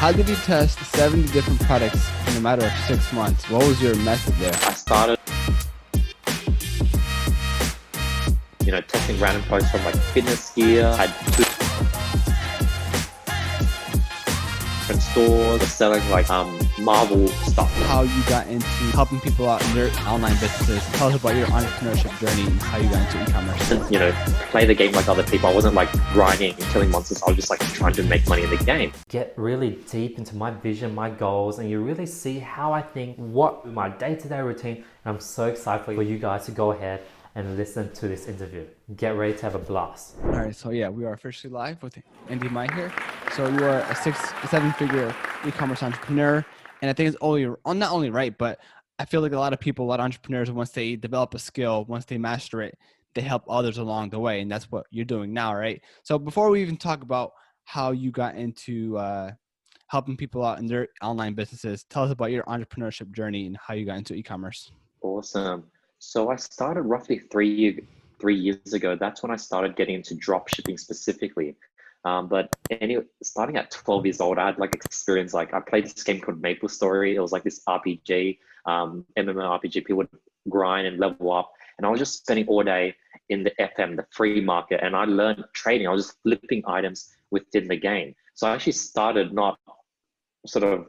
How did you test 70 different products in a matter of 6 months? What was your method there? I started, testing random products from like fitness gear. I had two different stores selling like Marvel stuff. How you got into helping people out in their online businesses. Tell us about your entrepreneurship journey and how you got into e-commerce. Play the game like other people. I wasn't like grinding and killing monsters. I was just like trying to make money in the game. Get really deep into my vision, my goals, and you really see how I think, what my day-to-day routine. And I'm so excited for you guys to go ahead and listen to this interview. Get ready to have a blast. All right, so yeah, we are officially live with Andy Mai here. So you are a 7-figure e-commerce entrepreneur, and I think it's not only right, but I feel like a lot of entrepreneurs, once they develop a skill, once they master it, they help others along the way, and that's what you're doing now, right? So before we even talk about how you got into helping people out in their online businesses, tell us about your entrepreneurship journey and how you got into e-commerce. Awesome. So I started roughly 3 years ago. That's when I started getting into drop shipping specifically. But anyway, starting at 12 years old, I had like experience. Like I played this game called MapleStory. It was like this RPG, MMORPG. People would grind and level up. And I was just spending all day in the FM, the free market. And I learned trading. I was just flipping items within the game. So I actually started not sort of,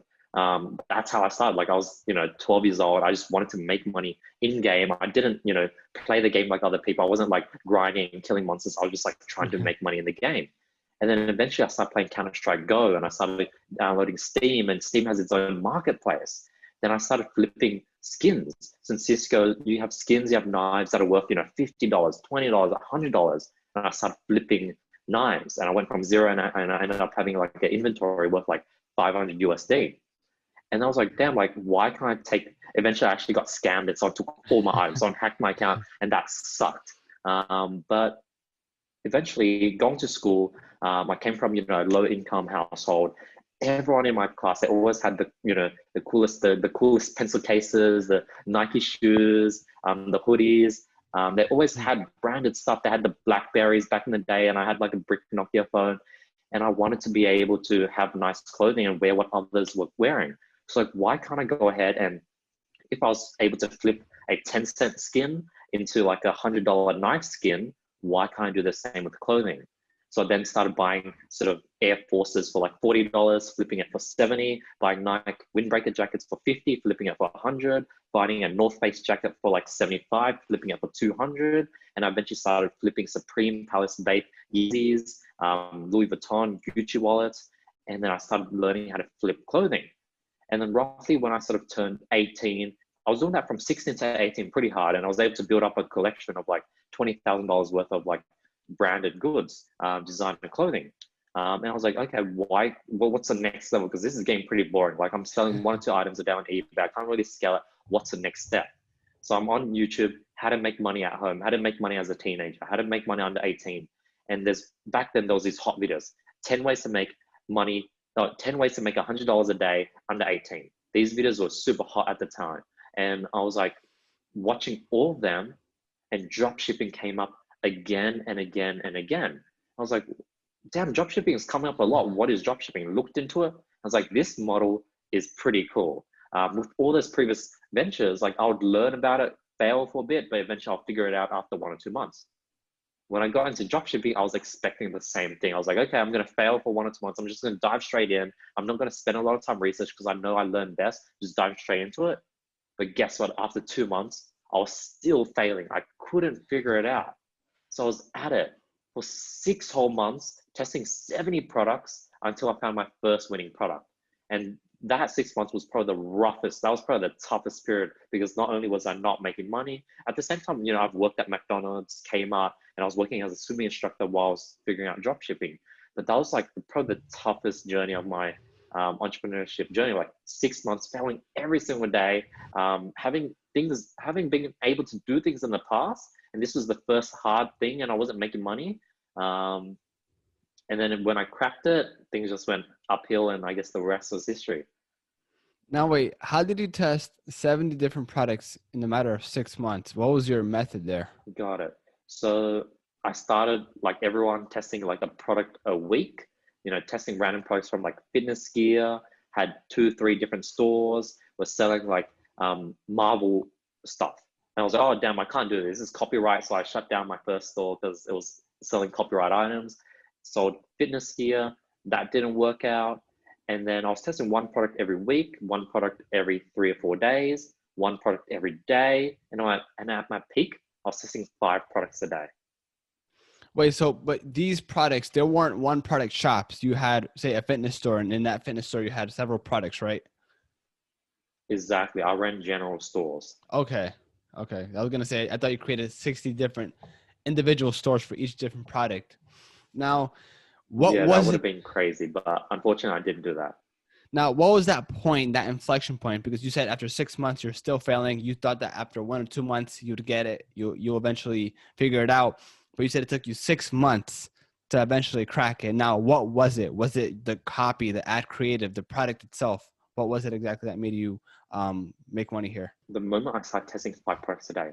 that's how I started. Like I was, 12 years old. I just wanted to make money in game. I didn't, play the game like other people. I wasn't like grinding and killing monsters. I was just like trying to make money in the game. And then eventually I started playing Counter-Strike Go, and I started downloading Steam, and Steam has its own marketplace. Then I started flipping skins. Since Cisco, you have skins, you have knives that are worth, $50, $20, $100. And I started flipping knives, and I went from zero, and I ended up having like an inventory worth like 500 USD. And I was like, damn, like, why can't I eventually I actually got scammed. And so I took all my items, so I hacked my account, and that sucked. But eventually going to school, I came from, low income household. Everyone in my class, they always had the coolest pencil cases, the Nike shoes, the hoodies. They always had branded stuff. They had the Blackberries back in the day, and I had like a brick Nokia phone. And I wanted to be able to have nice clothing and wear what others were wearing. So like, why can't I go ahead and, if I was able to flip a 10-cent skin into like $100 knife skin, why can't I do the same with clothing? So I then started buying sort of Air Forces for like $40, flipping it for $70, buying Nike windbreaker jackets for $50, flipping it for $100, buying a North Face jacket for like $75, flipping it for $200. And I eventually started flipping Supreme, Palace Bape, Yeezys, Louis Vuitton, Gucci wallets. And then I started learning how to flip clothing. And then roughly when I sort of turned 18, I was doing that from 16 to 18 pretty hard. And I was able to build up a collection of like $20,000 worth of like branded goods, designer clothing. And I was like, okay, what's the next level? Because this is getting pretty boring. Like I'm selling 1 or 2 items a day on eBay. I can't really scale it. What's the next step? So I'm on YouTube, how to make money at home, how to make money as a teenager, how to make money under 18. And back then there was these hot videos, 10 ways to make money, 10 ways to make $100 a day under 18. These videos were super hot at the time. And I was like watching all of them, and drop shipping came up again and again and again. I was like, damn, drop shipping is coming up a lot. What is drop shipping? Looked into it. I was like, this model is pretty cool. With all those previous ventures, like I would learn about it, fail for a bit, but eventually I'll figure it out after 1 or 2 months. When I got into drop shipping, I was expecting the same thing. I was like, okay, I'm going to fail for 1 or 2 months. I'm just going to dive straight in. I'm not going to spend a lot of time research because I know I learn best. Just dive straight into it. But guess what? After 2 months, I was still failing. I couldn't figure it out. So I was at it for 6 whole months, testing 70 products until I found my first winning product. And that 6 months was probably the roughest. That was probably the toughest period, because not only was I not making money, at the same time, I've worked at McDonald's, Kmart, and I was working as a swimming instructor while I was figuring out drop shipping. But that was like probably the toughest journey of my entrepreneurship journey, like 6 months, failing every single day, having been able to do things in the past. And this was the first hard thing, and I wasn't making money. And then when I cracked it, things just went uphill, and I guess the rest was history. Now, wait, how did you test 70 different products in a matter of 6 months? What was your method there? Got it. So I started, like everyone, testing like a product a week. testing random products from like fitness gear, had 2-3 different stores, was selling like Marvel stuff. And I was like, oh damn, I can't do this. This is copyright. So I shut down my first store because it was selling copyright items. Sold fitness gear. That didn't work out. And then I was testing one product every week, one product every 3 or 4 days, one product every day. And at my peak, I was testing 5 products a day. Wait, so, but these products, there weren't one product shops. You had, say, a fitness store, and in that fitness store, you had several products, right? Exactly. I ran general stores. Okay. I was going to say, I thought you created 60 different individual stores for each different product. Now, what Yeah, that was would it? have been crazy, but unfortunately, I didn't do that. Now, what was that point, that inflection point? Because you said after 6 months, you're still failing. You thought that after 1 or 2 months, you'd get it. You'll eventually figure it out. But you said it took you 6 months to eventually crack it. Now, what was it? Was it the copy, the ad creative, the product itself? What was it exactly that made you make money here? The moment I started testing 5 products a day,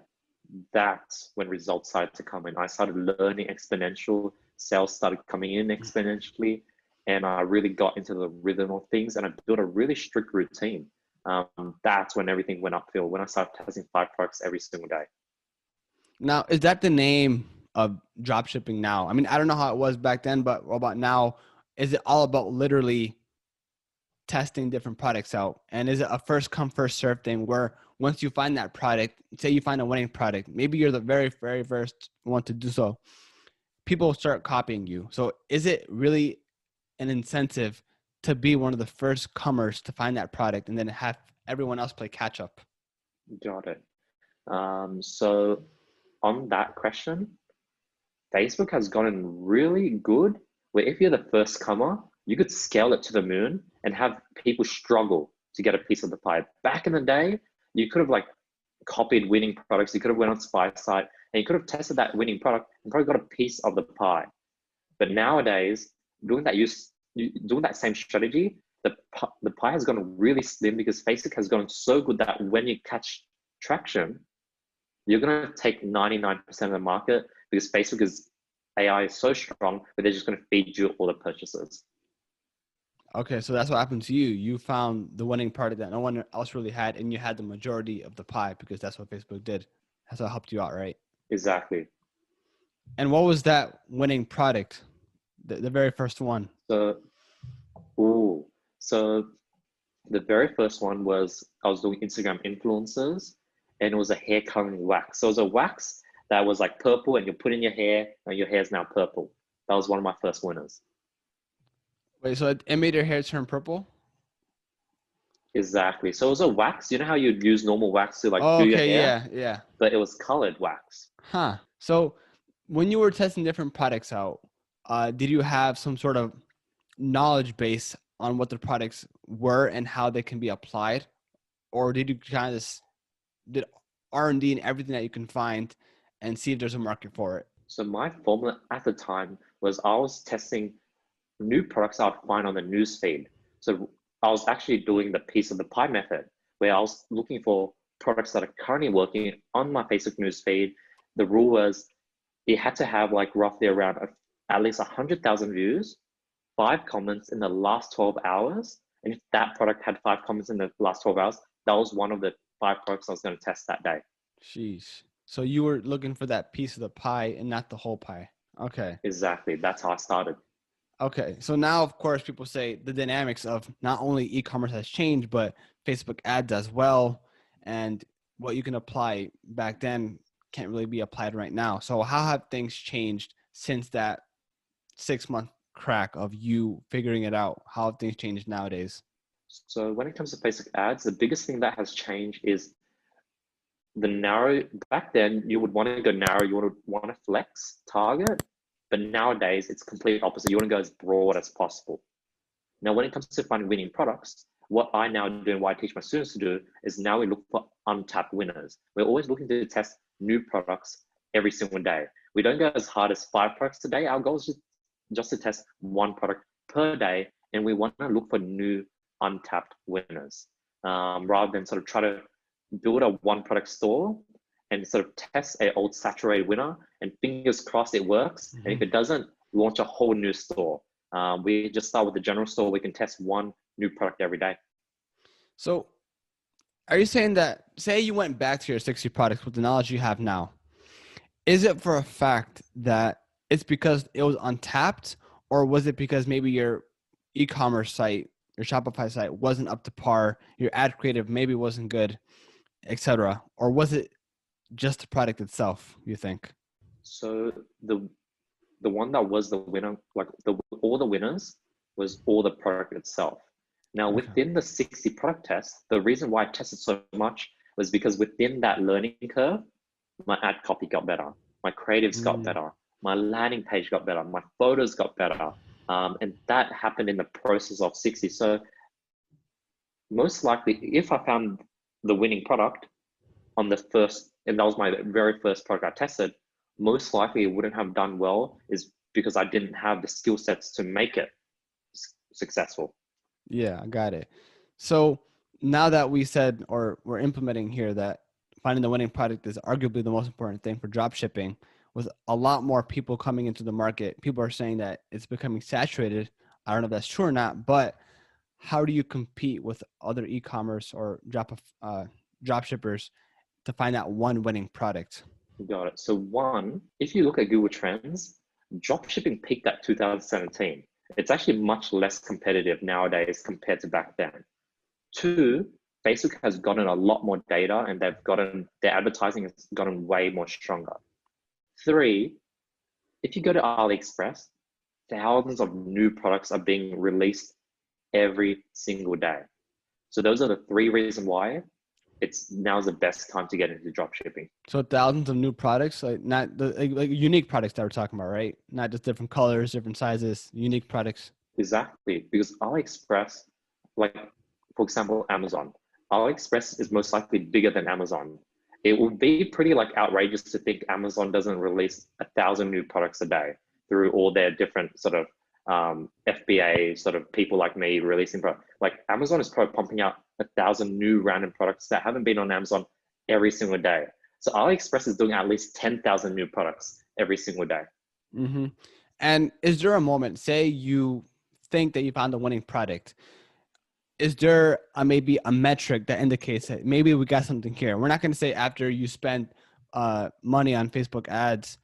that's when results started to come in. I started learning exponential. Sales started coming in exponentially. And I really got into the rhythm of things, and I built a really strict routine. That's when everything went uphill, when I started testing 5 products every single day. Now, is that the name of dropshipping now? I mean, I don't know how it was back then, but what about now? Is it all about literally testing different products out? And is it a first come, first serve thing where once you find that product, say you find a winning product, maybe you're the very, very first one to do so, people start copying you. So is it really an incentive to be one of the first comers to find that product and then have everyone else play catch up? Got it. So on that question, Facebook has gotten really good where if you're the first comer, you could scale it to the moon and have people struggle to get a piece of the pie. Back in the day, you could have like copied winning products. You could have went on Spy site and you could have tested that winning product and probably got a piece of the pie. But nowadays, doing that same strategy, the pie has gone really slim because Facebook has gotten so good that when you catch traction, you're going to take 99% of the market because Facebook's AI is so strong, but they're just going to feed you all the purchases. Okay, so that's what happened to you. You found the winning product that no one else really had, and you had the majority of the pie because that's what Facebook did. That's what helped you out, right? Exactly. And what was that winning product? The very first one? So the very first one was I was doing Instagram influencers, and it was a hair coloring wax. So it was a wax that was like purple, and you put in your hair, and your hair is now purple. That was one of my first winners. Wait, so it made your hair turn purple? Exactly. So it was a wax. You know how you'd use normal wax to like Oh, do your okay, hair? yeah. But it was colored wax. Huh. So when you were testing different products out, did you have some sort of knowledge base on what the products were and how they can be applied? Or did you kind of did R&D and everything that you can find and see if there's a market for it? So my formula at the time was I was testing new products I'd find on the newsfeed. So I was actually doing the piece of the pie method where I was looking for products that are currently working on my Facebook newsfeed. The rule was it had to have like roughly around at least 100,000 views, 5 comments in the last 12 hours. And if that product had 5 comments in the last 12 hours, that was one of the 5 products I was going to test that day. Sheesh. So you were looking for that piece of the pie and not the whole pie. Okay. Exactly. That's how I started. Okay. So now, of course, people say the dynamics of not only e-commerce has changed, but Facebook ads as well. And what you can apply back then can't really be applied right now. So how have things changed since that 6-month crack of you figuring it out? How have things changed nowadays? So when it comes to Facebook ads, the biggest thing that has changed is the narrow. Back then, you would want to go narrow, you would want to flex target, but nowadays it's complete opposite. You want to go as broad as possible. Now, when it comes to finding winning products, what I now do and what I teach my students to do is now we look for untapped winners. We're always looking to test new products every single day. We don't go as hard as 5 products a day. Our goal is just to test 1 product per day, and we want to look for new untapped winners rather than sort of try to build a 1 product store and sort of test an old saturated winner and fingers crossed it works. Mm-hmm. And if it doesn't, launch a whole new store. We just start with the general store. We can test one new product every day. So are you saying that, say you went back to your 60 products with the knowledge you have now, is it for a fact that it's because it was untapped, or was it because maybe your e-commerce site, your Shopify site wasn't up to par, your ad creative maybe wasn't good, etc.? Or was it just the product itself, you think? So the one that was the winner, like all the winners, was all the product itself. Now, Okay. within the 60 product test, the reason why I tested so much was because within that learning curve, my ad copy got better, my creatives got better, my landing page got better, my photos got better. And that happened in the process of 60. So most likely, if I found the winning product on the first, and that was my very first product I tested, most likely it wouldn't have done well, is because I didn't have the skill sets to make it successful. Yeah, I got it. So now that we said, or we're implementing here, that finding the winning product is arguably the most important thing for drop shipping, with a lot more people coming into the market, people are saying that it's becoming saturated. I don't know if that's true or not, but how do you compete with other e-commerce or drop shippers to find that one winning product? Got it. So one, if you look at Google Trends, dropshipping peaked at 2017. It's actually much less competitive nowadays compared to back then. Two, Facebook has gotten a lot more data and their advertising has gotten way more stronger. Three, if you go to AliExpress, thousands of new products are being released every single day. So those are the three reasons why now's the best time to get into dropshipping. So thousands of new products, like not the like unique products that we're talking about, right? Not just different colors, different sizes, unique products. Exactly, because AliExpress, like for example, Amazon. AliExpress is most likely bigger than Amazon. It would be pretty like outrageous to think Amazon doesn't release 1,000 new products a day through all their different sort of FBA sort of people like me releasing products. Like Amazon is probably pumping out 1,000 new random products that haven't been on Amazon every single day. So AliExpress is doing at least 10,000 new products every single day. Mm-hmm. And is there a moment, say you think that you found the winning product, is there maybe a metric that indicates that maybe we got something here? We're not going to say after you spend money on Facebook ads,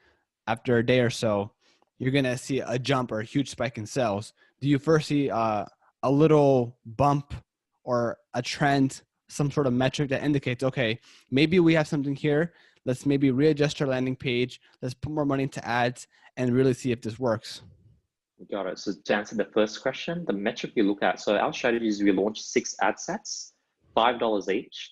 after a day or so, you're going to see a jump or a huge spike in sales. Do you first see a little bump or a trend, some sort of metric that indicates, okay, maybe we have something here. Let's maybe readjust our landing page. Let's put more money into ads and really see if this works. Got it. So to answer the first question, the metric you look at, so our strategy is we launch 6 ad sets, $5 each.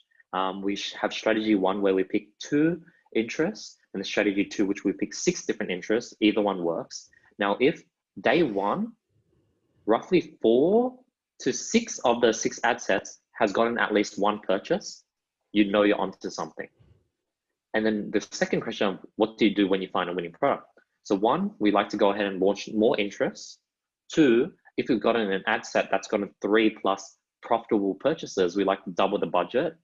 We have strategy 1 where we pick 2 interests, and the strategy 2, which we pick 6 different interests. Either one works. Now, if day 1, roughly 4 to 6 of the 6 ad sets has gotten at least 1 purchase, you know you're onto something. And then the second question, what do you do when you find a winning product? So 1, we like to go ahead and launch more interests. 2, if we've gotten an ad set that's gotten 3+ profitable purchases, we like to double the budget.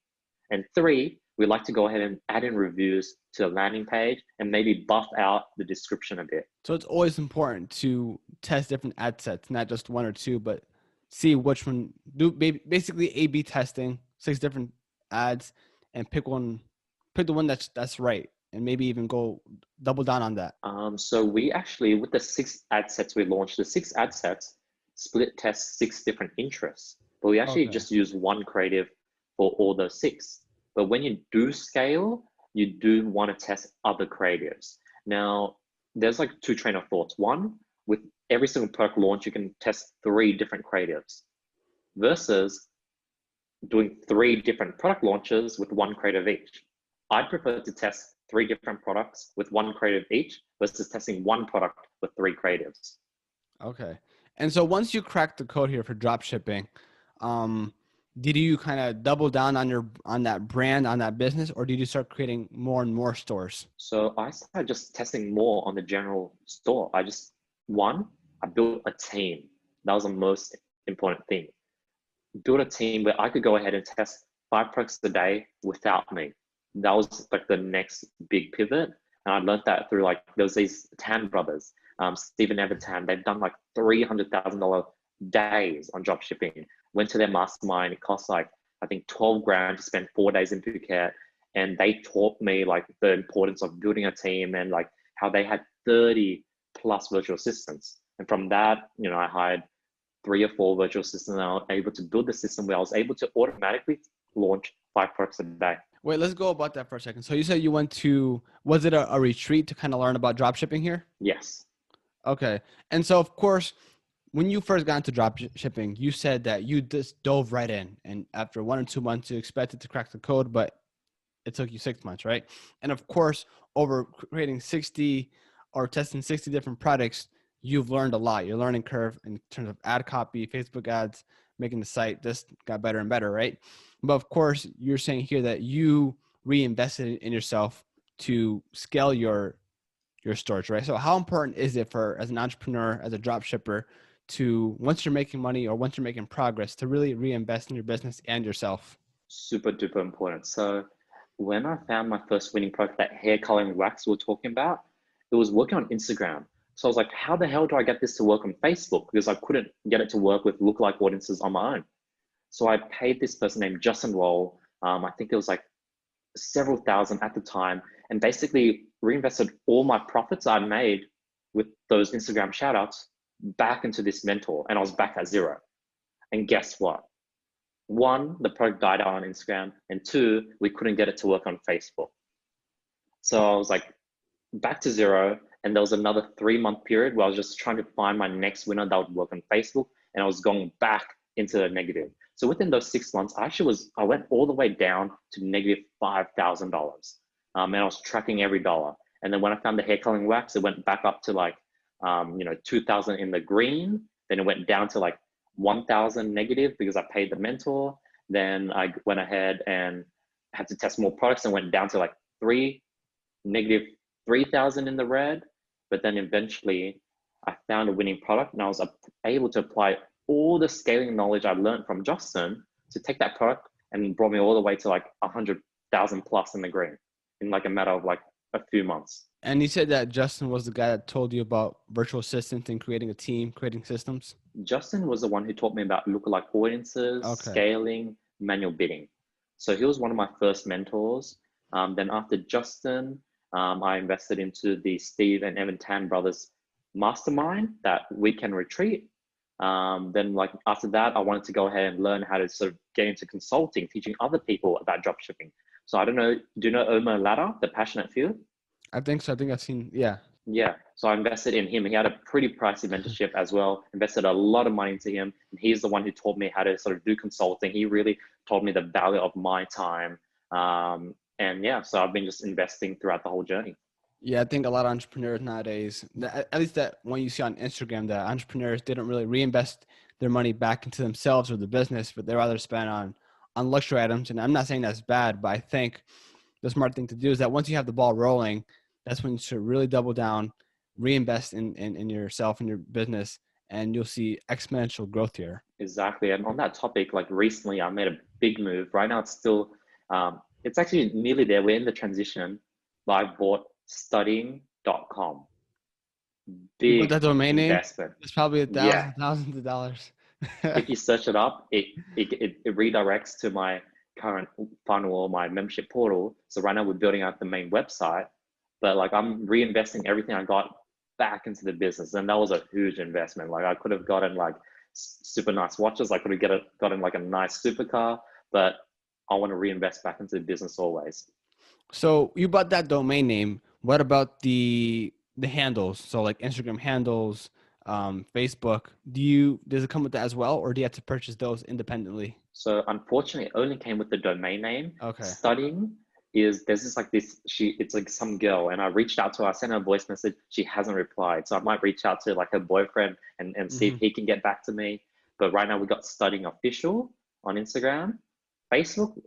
And 3, we like to go ahead and add in reviews to the landing page and maybe buff out the description a bit. So it's always important to test different ad sets, not just 1 or 2, but see which one, do basically A/B testing, 6 different ads, and pick the one that's right, and maybe even go double down on that. So we actually, with the 6 ad sets we launched, the 6 ad sets split test 6 different interests, but we actually just use 1 creative for all those 6. But when you do scale, you do want to test other creatives. Now, there's like 2 train of thoughts. 1, with every single product launch, you can test 3 different creatives versus doing 3 different product launches with 1 creative each. I'd prefer to test 3 different products with 1 creative each versus testing 1 product with 3 creatives. Okay. And so once you cracked the code here for drop shipping, did you kind of double down on that brand, on that business, or did you start creating more and more stores? So I started just testing more on the general store. I built a team. That was the most important thing. Build a team where I could go ahead and test 5 products a day without me. That was like the next big pivot. And I learned that through there was these Tan brothers. Steve and Everton, they've done like $300,000 days on drop shipping. Went to their mastermind. It cost like, I think 12 grand to spend 4 days in Phuket. And they taught me like the importance of building a team and like how they had 30 plus virtual assistants. And from that, you know, I hired 3 or 4 virtual assistants, and I was able to build the system where I was able to automatically launch 5 products a day. Wait, let's go about that for a second. So you said you went to, was it a retreat to kind of learn about drop shipping here? Yes. Okay. And so of course, when you first got into drop shipping, you said that you just dove right in, and after 1 or 2 months, you expected to crack the code, but it took you 6 months, right? And of course, over creating 60 or testing 60 different products, you've learned a lot. Your learning curve in terms of ad copy, Facebook ads, making the site just got better and better, right? But of course, you're saying here that you reinvested in yourself to scale your storage, right? So how important is it for, as an entrepreneur, as a drop shipper, to, once you're making money or once you're making progress, to really reinvest in your business and yourself? Super duper important. So when I found my first winning product, that hair coloring wax we were talking about, it was working on Instagram. So I was like, how the hell do I get this to work on Facebook? Because I couldn't get it to work with lookalike audiences on my own. So I paid this person named Justin Roll. I think it was like several thousand at the time, and basically reinvested all my profits I made with those Instagram shout outs back into this mentor. And I was back at zero. And guess what? 1, the product died out on Instagram, and 2, we couldn't get it to work on Facebook. So I was like back to zero, and there was another 3-month period where I was just trying to find my next winner that would work on Facebook, and I was going back into the negative. So within those 6 months, I went all the way down to negative $5,000, and I was tracking every dollar. And then when I found the hair coloring wax, it went back up to like 2,000 in the green. Then it went down to like 1,000 negative because I paid the mentor. Then I went ahead and had to test more products and went down to like negative 3,000 in the red. But then eventually I found a winning product, and I was able to apply all the scaling knowledge I learned from Justin to take that product, and brought me all the way to like 100,000 plus in the green in like a matter of like a few months. And you said that Justin was the guy that told you about virtual assistant and creating a team, creating systems? Justin was the one who taught me about lookalike audiences, scaling, manual bidding. So he was one of my first mentors. Then after Justin, I invested into the Steve and Evan Tan brothers mastermind, that weekend retreat. Then like after that, I wanted to go ahead and learn how to sort of get into consulting, teaching other people about drop shipping. So I don't know, do you know Omar Latta, the passionate few? I think so. I think I've seen, yeah. Yeah. So I invested in him. He had a pretty pricey mentorship as well, invested a lot of money into him. And he's the one who taught me how to sort of do consulting. He really taught me the value of my time. And yeah, so I've been just investing throughout the whole journey. Yeah, I think a lot of entrepreneurs nowadays, at least that when you see on Instagram, that entrepreneurs didn't really reinvest their money back into themselves or the business, but they rather spend on luxury items. And I'm not saying that's bad, but I think the smart thing to do is that once you have the ball rolling, that's when you should really double down, reinvest in yourself and your business, and you'll see exponential growth here. Exactly. And on that topic, like recently I made a big move. Right now it's still, it's actually nearly there. We're in the transition, but I bought studying.com. Big With that domain name, investment. it's probably thousands of dollars. If you search it up, it redirects to my current funnel or my membership portal. So right now we're building out the main website, but like I'm reinvesting everything I got back into the business. And that was a huge investment. Like I could have gotten like super nice watches. I could have gotten like a nice supercar, but I want to reinvest back into the business always. So you bought that domain name. What about the handles? So like Instagram handles, Facebook, does it come with that as well, or do you have to purchase those independently? So unfortunately, it only came with the domain name. Okay. Studying it's like some girl, and I reached out to her, I sent her a voice message. She hasn't replied. So I might reach out to like her boyfriend and see if he can get back to me. But right now we got Studying Official on Instagram. Facebook,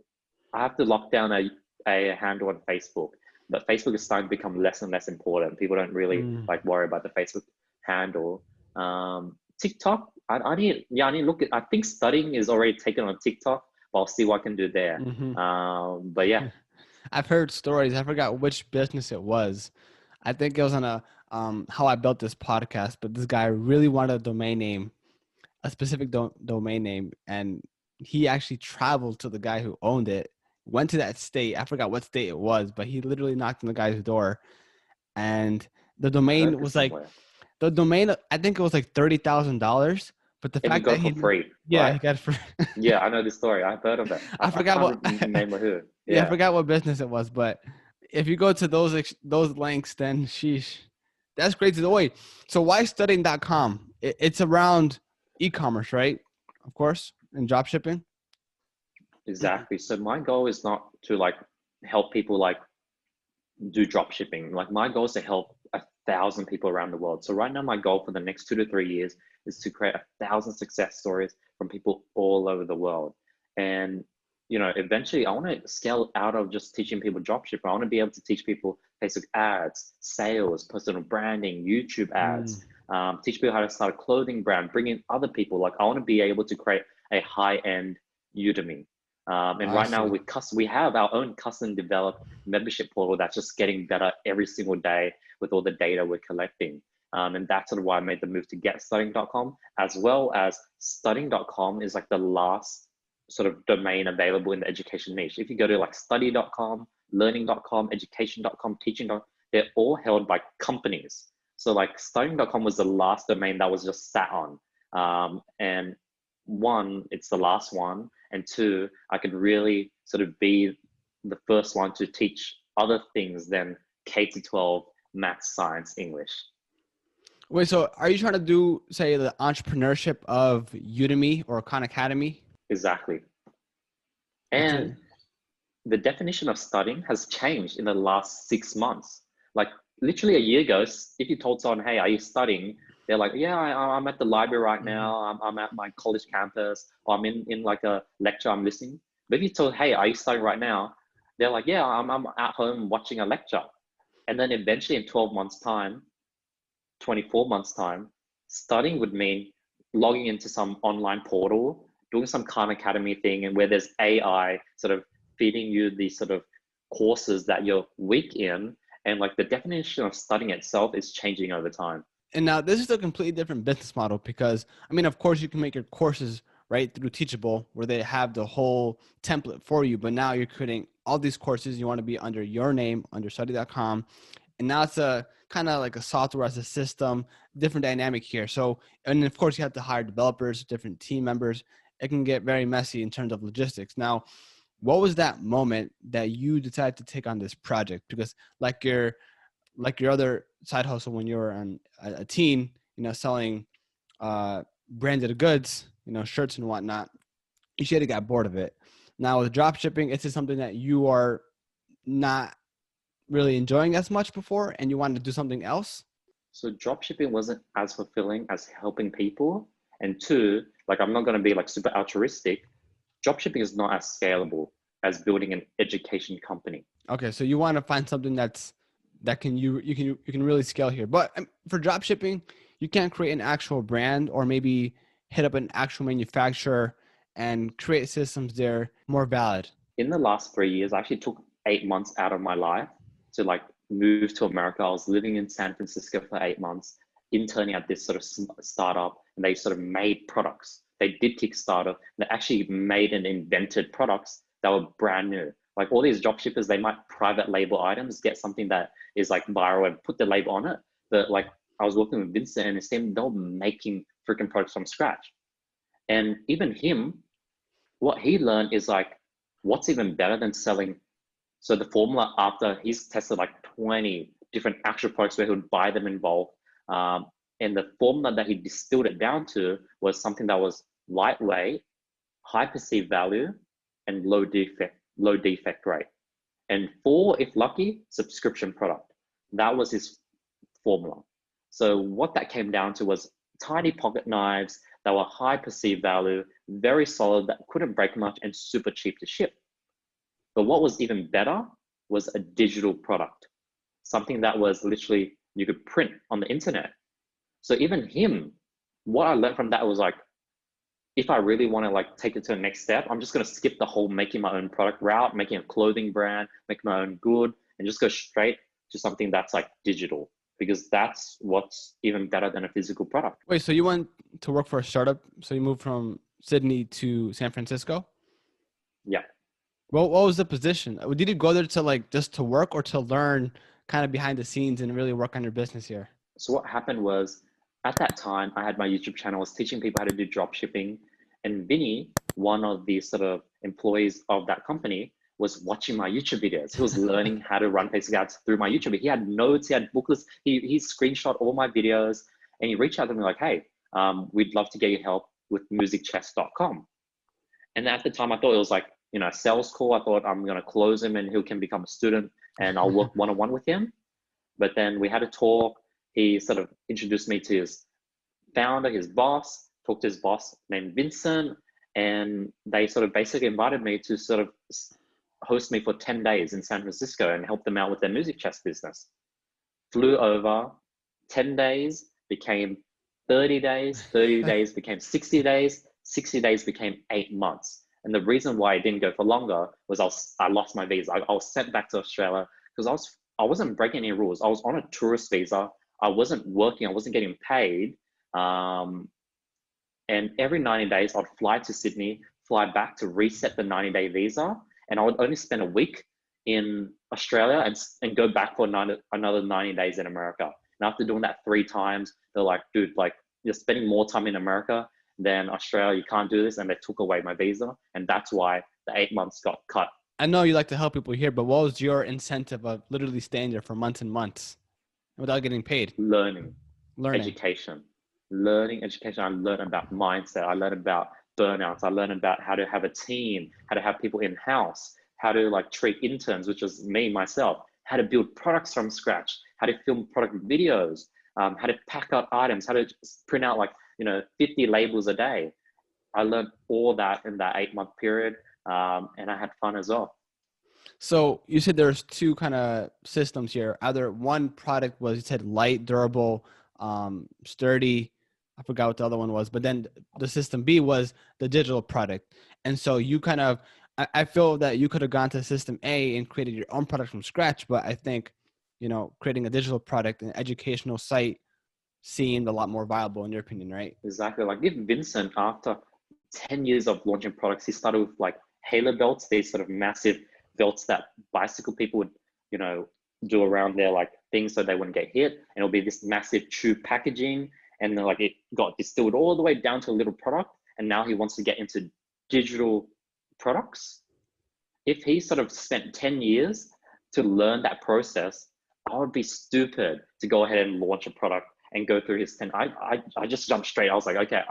I have to lock down a handle on Facebook, but Facebook is starting to become less and less important. People don't really like worry about the Facebook handle. TikTok, I need to look at, I think Studying is already taken on TikTok, but I'll see what I can do there. But yeah. I've heard stories. I forgot which business it was. I think it was on a how I built this podcast, but this guy really wanted a domain name, a specific domain name, and he actually traveled to the guy who owned it, went to that state. I forgot what state it was, but he literally knocked on the guy's door, and the I heard domain this was like somewhere. the domain. I think it was like $30,000, but the And he fact got that it for free, yeah, right? he got it for. Yeah, I know this story. I've heard of it. I I forgot can't what. remember who. Yeah, I Yeah, forgot what business it was, but if you go to those links, then sheesh, that's crazy. Wait, so why studying.com? It's around e-commerce, right? Of course, and drop shipping. exactly. So my goal is not to like help people like do drop shipping. Like my goal is to help 1,000 people around the world. So right now, my goal for the next 2 to 3 years is to create 1,000 success stories from people all over the world. And eventually, I want to scale out of just teaching people drop shipping. I want to be able to teach people Facebook ads, sales, personal branding, YouTube ads. Teach people how to start a clothing brand, bring in other people. Like I want to be able to create a high-end Udemy. And I right now see. we have our own custom developed membership portal that's just getting better every single day with all the data we're collecting. And that's sort of why I made the move to getstudying.com, as well as studying.com is like the last sort of domain available in the education niche. If you go to like study.com, learning.com, education.com, teaching.com, they're all held by companies. So like studying.com was the last domain that was just sat on. And one, it's the last one. And two, I could really sort of be the first one to teach other things than K to 12, math, science, English. Wait, so are you trying to do, say, the entrepreneurship of Udemy or Khan Academy? Exactly. That's And it. the definition of studying has changed in the last 6 months. Like literally a year ago, if you told someone, hey, are you studying? They're like, yeah, I'm at the library right now. I'm at my college campus, or I'm in like a lecture I'm listening. But if you told, hey, are you studying right now? They're like, yeah, I'm at home watching a lecture. And then eventually in 12 months time, 24 months time, studying would mean logging into some online portal, doing some Khan Academy thing, and where there's AI sort of feeding you these sort of courses that you're weak in. And like the definition of studying itself is changing over time. And now this is a completely different business model because, I mean, of course, you can make your courses right through Teachable where they have the whole template for you. But now you're creating all these courses. You want to be under your name, under study.com. And now it's a kind of like a software as a system, different dynamic here. So, and of course, you have to hire developers, different team members. It can get very messy in terms of logistics. Now, what was that moment that you decided to take on this project? Because like your other side hustle when you were on a teen, selling branded goods, shirts and whatnot, you should have got bored of it. Now with drop shipping, it's just something that you are not really enjoying as much before and you wanted to do something else. So dropshipping wasn't as fulfilling as helping people. And two, like I'm not going to be like super altruistic. Dropshipping is not as scalable as building an education company. Okay, so you want to find something that you can really scale here. But for drop shipping, you can't create an actual brand or maybe hit up an actual manufacturer and create systems there more valid. In the last 3 years, I actually took 8 months out of my life to like move to America. I was living in San Francisco for 8 months, interning at this sort of startup, and they sort of made products. They did Kickstarter. They actually made and invented products that were brand new. Like all these drop shippers, they might private label items, get something that is like viral and put the label on it. But like I was working with Vincent and his team, they were making freaking products from scratch. And even him, what he learned is like, what's even better than selling? So the formula after he's tested like 20 different actual products where he would buy them in bulk. And the formula that he distilled it down to was something that was lightweight, high perceived value, and low defect rate. And for, if lucky, subscription product. That was his formula. So what that came down to was tiny pocket knives that were high perceived value, very solid, that couldn't break much, and super cheap to ship. But what was even better was a digital product, something that was literally you could print on the internet. So even him, what I learned from that was like, if I really want to like take it to the next step, I'm just going to skip the whole making my own product route, making a clothing brand, make my own good, and just go straight to something that's like digital. because that's what's even better than a physical product. Wait, so you went to work for a startup? So you moved from Sydney to San Francisco? Yeah. Well, what was the position? Did you go there to like just to work or to learn kind of behind the scenes and really work on your business here? So what happened was, at that time, I had my YouTube channel. I was teaching people how to do drop shipping, and Vinny, one of the sort of employees of that company, was watching my YouTube videos. He was learning how to run Facebook ads through my YouTube. He had notes, he had booklets, he screenshot all my videos, and he reached out to me like, hey, we'd love to get you help with musicchess.com. And at the time, I thought it was like, you know, a sales call. I thought I'm going to close him and he can become a student and I'll work one-on-one with him. But then we had a talk. He sort of introduced me to his founder, his boss, talked to his boss named Vincent, and they sort of basically invited me to sort of host me for 10 days in San Francisco and help them out with their music chess business. Flew over, 10 days became 30 days, 30 days became 60 days, 60 days became 8 months. And the reason why I didn't go for longer was I lost my visa. I was sent back to Australia because I wasn't breaking any rules. I was on a tourist visa. I wasn't working. I wasn't getting paid. And every 90 days, I'd fly to Sydney, fly back to reset the 90-day visa. And I would only spend a week in Australia and go back for another 90 days in America. And after doing that 3 times, they're like, dude, like you're spending more time in America than Australia. You can't do this. And they took away my visa. And that's why the 8 months got cut. I know you like to help people here, but what was your incentive of literally staying there for months and months without getting paid? Learning. Education. Learning, education. I learned about mindset. I learned about burnouts. I learned about how to have a team, how to have people in-house, how to like treat interns, which was me, myself, how to build products from scratch, how to film product videos, how to pack out items, how to print out like, 50 labels a day. I learned all that in that 8-month period. And I had fun as well. So you said there's 2 kind of systems here. Either one product was, you said light, durable, sturdy. I forgot what the other one was, but then the system B was the digital product. And so you kind of, I feel that you could have gone to system A and created your own product from scratch. But I think, creating a digital product, an educational site seemed a lot more viable in your opinion, right? Exactly. Like if Vincent, after 10 years of launching products, he started with like halo belts, these sort of massive belts that bicycle people would, do around their like things so they wouldn't get hit. And it'll be this massive tube packaging. And then like it got distilled all the way down to a little product. And now he wants to get into digital products. If he sort of spent 10 years to learn that process, I would be stupid to go ahead and launch a product and go through his 10. I just jumped straight. I was like, okay,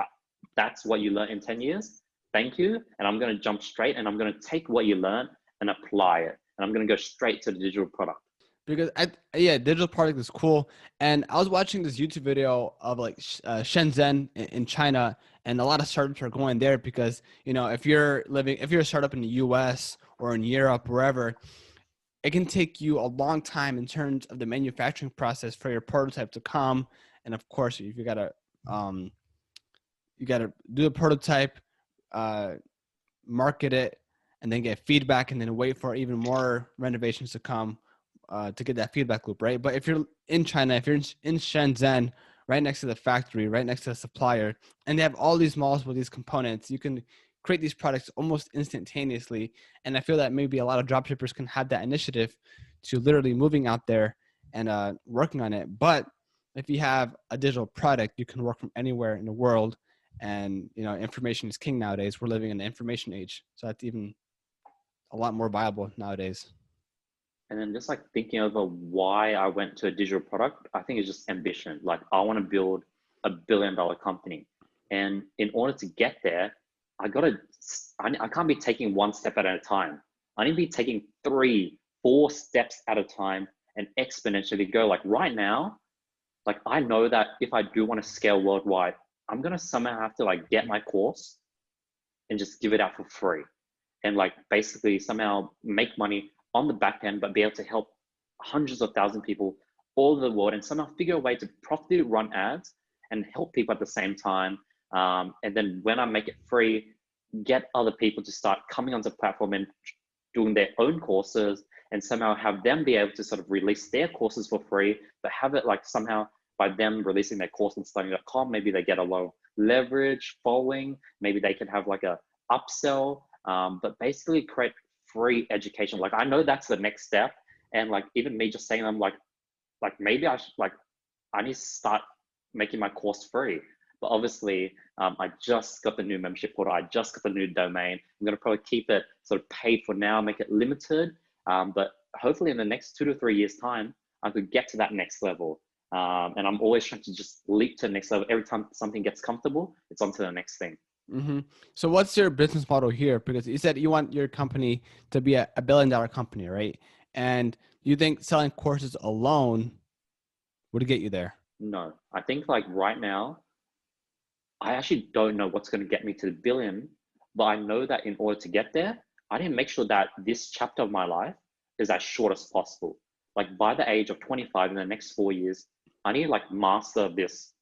that's what you learn in 10 years. Thank you. And I'm going to jump straight and I'm going to take what you learned and apply it. And I'm going to go straight to the digital product. Because digital product is cool. And I was watching this YouTube video of like Shenzhen in China, and a lot of startups are going there because, if you're a startup in the US or in Europe, wherever, it can take you a long time in terms of the manufacturing process for your prototype to come. And of course, if you gotta do a prototype, market it, and then get feedback, and then wait for even more renovations to come to get that feedback loop, right? But if you're in China, if you're in Shenzhen, right next to the factory, right next to the supplier, and they have all these malls with these components, you can create these products almost instantaneously. And I feel that maybe a lot of dropshippers can have that initiative to literally moving out there and working on it. But if you have a digital product, you can work from anywhere in the world. And, information is king nowadays. We're living in the information age. So that's even a lot more viable nowadays. And then just like thinking over why I went to a digital product, I think it's just ambition. Like I want to build $1 billion company. And in order to get there, I can't be taking 1 step at a time. I need to be taking 3, 4 steps at a time and exponentially go. Like right now, like I know that if I do want to scale worldwide, I'm going to somehow have to like get my course and just give it out for free. And like basically somehow make money on the back end, but be able to help hundreds of thousands of people all over the world and somehow figure a way to profitably run ads and help people at the same time. And then when I make it free, get other people to start coming onto the platform and doing their own courses and somehow have them be able to sort of release their courses for free, but have it like somehow by them releasing their course on studying.com, maybe they get a lot of leverage following, maybe they can have like a upsell, but basically create free education. Like I know that's the next step. And like even me just saying, I'm like maybe I need to start making my course free. But obviously, I just got the new membership portal. I just got the new domain. I'm going to probably keep it sort of paid for now, make it limited. But hopefully in the next 2 to 3 years time, I could get to that next level. And I'm always trying to just leap to the next level. Every time something gets comfortable, it's on to the next thing. Mm-hmm. So what's your business model here? Because you said you want your company to be a $1 billion company, right? And you think selling courses alone would get you there? No, I think like right now, I actually don't know what's going to get me to the billion, but I know that in order to get there, I need to make sure that this chapter of my life is as short as possible. Like by the age of 25 in the next 4 years, I need to like master this,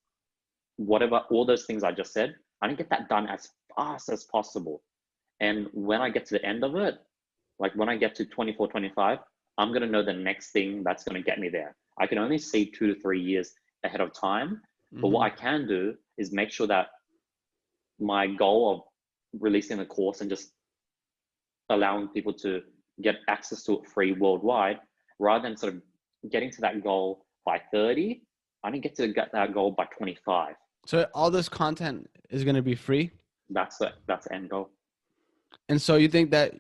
whatever, all those things I just said. I need to get that done as fast as possible. And when I get to the end of it, like when I get to 24, 25, I'm going to know the next thing that's going to get me there. I can only see 2 to 3 years ahead of time. But what I can do is make sure that my goal of releasing a course and just allowing people to get access to it free worldwide, rather than sort of getting to that goal by 30, I need to get that goal by 25. So all this content is going to be free? That's the end goal. And so you think that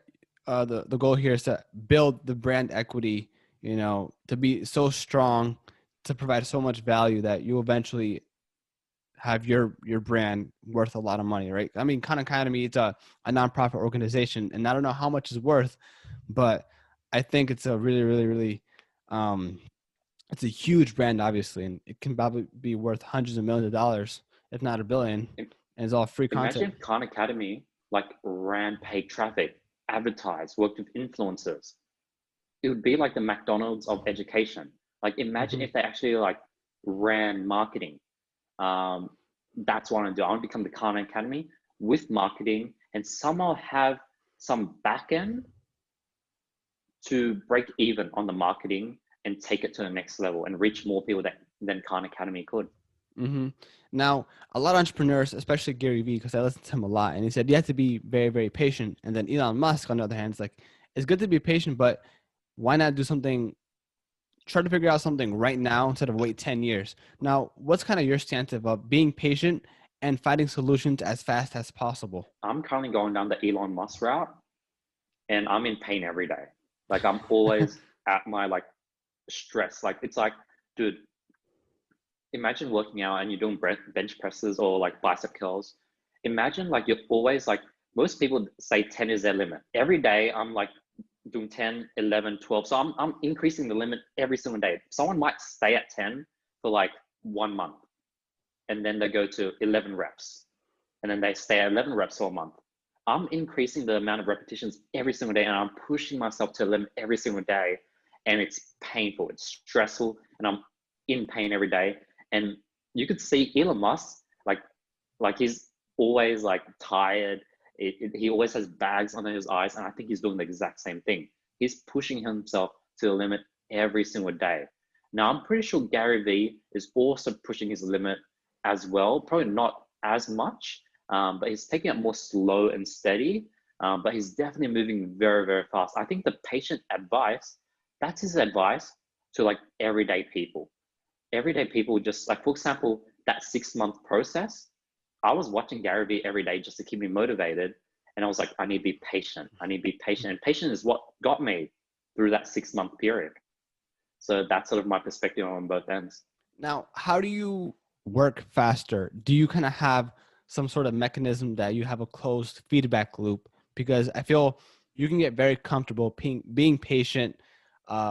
the goal here is to build the brand equity, to be so strong, to provide so much value that you eventually have your brand worth a lot of money, right? I mean, Khan Academy, it's a nonprofit organization, and I don't know how much it's worth, but I think it's a really, really, really, it's a huge brand, obviously, and it can probably be worth hundreds of millions of dollars, if not $1 billion, and it's all free content. Imagine if Khan Academy like ran paid traffic, advertised, worked with influencers. It would be like the McDonald's of education. Like imagine if they actually like ran marketing. That's what I want to do. I want to become the Khan Academy with marketing and somehow have some back end to break even on the marketing and take it to the next level and reach more people than Khan Academy could. Now, a lot of entrepreneurs, especially Gary Vee, because I listen to him a lot, and he said you have to be very, very patient. And then Elon Musk, on the other hand, is like, it's good to be patient, but why not do something, try to figure out something right now instead of wait 10 years. Now, what's kind of your stance of being patient and finding solutions as fast as possible? I'm currently going down the Elon Musk route and I'm in pain every day. Like I'm always at my like stress. Like it's like, dude, imagine working out and you're doing bench presses or like bicep curls. Imagine like you're always like, most people say 10 is their limit. Every day I'm like doing 10, 11, 12. So I'm increasing the limit every single day. Someone might stay at 10 for like 1 month and then they go to 11 reps and then they stay at 11 reps for a month. I'm increasing the amount of repetitions every single day and I'm pushing myself to a limit every single day. And it's painful, it's stressful, and I'm in pain every day. And you could see Elon Musk, like he's always like tired. He always has bags under his eyes, and I think he's doing the exact same thing. He's pushing himself to the limit every single day. Now, I'm pretty sure Gary Vee is also pushing his limit as well, probably not as much, but he's taking it more slow and steady, but he's definitely moving very, very fast. I think the patient advice, that's his advice to like everyday people. Everyday people just like, for example, that 6-month process, I was watching Gary Vee every day just to keep me motivated. And I was like, I need to be patient. I need to be patient. And patience is what got me through that 6-month period. So that's sort of my perspective on both ends. Now, how do you work faster? Do you kind of have some sort of mechanism that you have a closed feedback loop? Because I feel you can get very comfortable being patient,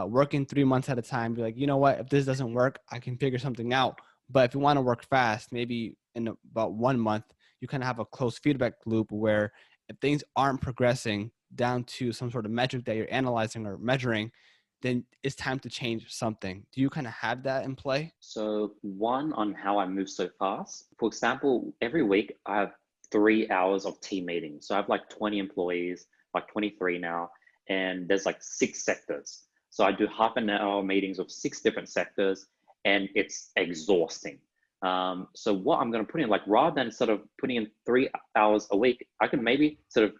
working 3 months at a time. Be like, you know what, if this doesn't work, I can figure something out. But if you want to work fast, maybe in about 1 month, you kind of have a closed feedback loop where if things aren't progressing down to some sort of metric that you're analyzing or measuring, then it's time to change something. Do you kind of have that in play? So one, on how I move so fast. For example, every week I have 3 hours of team meetings. So I have like 20 employees, like 23 now. and there's like 6 sectors. So I do half an hour meetings with 6 different sectors, and it's exhausting. So what I'm going to put in, like, rather than sort of putting in 3 hours a week, I can maybe sort of